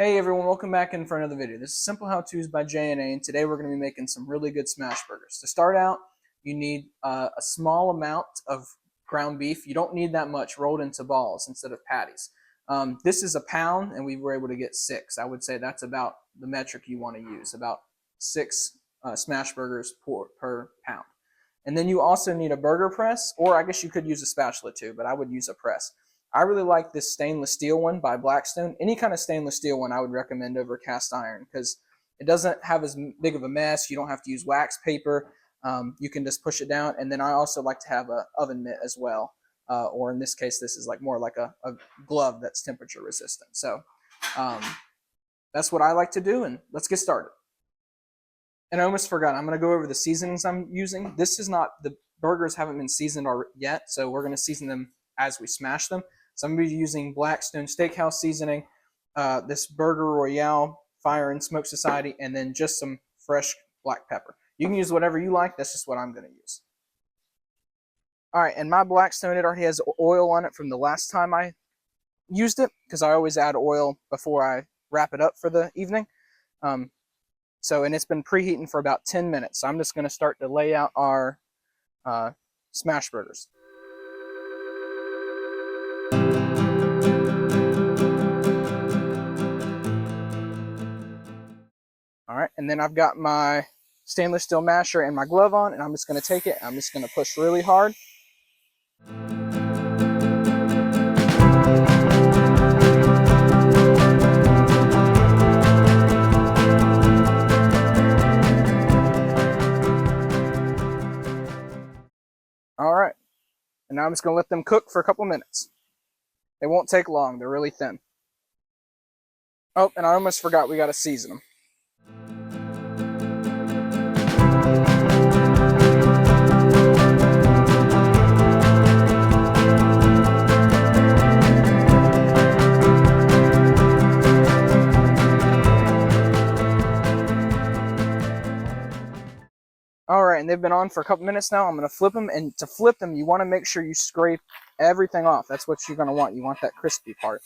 Hey everyone, welcome back in for another video. This is Simple How To's by J&A, and today we're going to be making some really good smash burgers. To start out, you need a small amount of ground beef. You don't need that much rolled into balls instead of patties. This is a pound, and we were able to get 6. I would say that's about the metric you want to use, about 6 smash burgers per pound. And then you also need a burger press, or I guess you could use a spatula too, but I would use a press. I really like this stainless steel one by Blackstone. Any kind of stainless steel one I would recommend over cast iron because it doesn't have as big of a mess. You don't have to use wax paper. You can just push it down. And then I also like to have an oven mitt as well. Or in this case, this is more like a glove that's temperature resistant. So that's what I like to do, and let's get started. And I almost forgot, I'm going to go over the seasonings I'm using. This is not, the burgers haven't been seasoned yet, so we're going to season them as we smash them. So I'm going to be using Blackstone Steakhouse seasoning, this Burger Royale Fire and Smoke Society, and then just some fresh black pepper. You can use whatever you like. That's just what I'm going to use. All right, and my Blackstone, it already has oil on it from the last time I used it, because I always add oil before I wrap it up for the evening. And it's been preheating for about 10 minutes. So I'm just going to start to lay out our smash burgers. All right, and then I've got my stainless steel masher and my glove on, and I'm just going to take it, and I'm just going to push really hard. All right, and now I'm just going to let them cook for a couple minutes. They won't take long. They're really thin. Oh, and I almost forgot we got to season them. All right, and they've been on for a couple minutes now. I'm going to flip them, and to flip them, you want to make sure you scrape everything off. That's what you're going to want. You want that crispy part.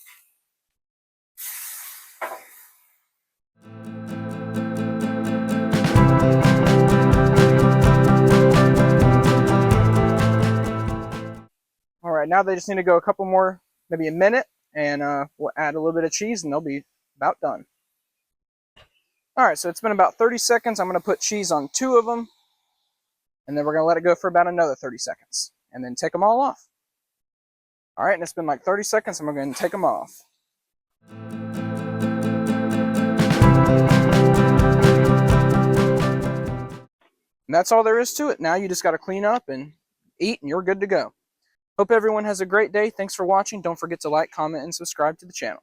All right, now they just need to go a couple more, maybe a minute, and we'll add a little bit of cheese, and they'll be about done. All right, so it's been about 30 seconds. I'm going to put cheese on 2 of them, and then we're going to let it go for about another 30 seconds, and then take them all off. All right, and it's been like 30 seconds, and we're going to take them off. And that's all there is to it. Now you just got to clean up and eat, and you're good to go. Hope everyone has a great day. Thanks for watching. Don't forget to like, comment, and subscribe to the channel.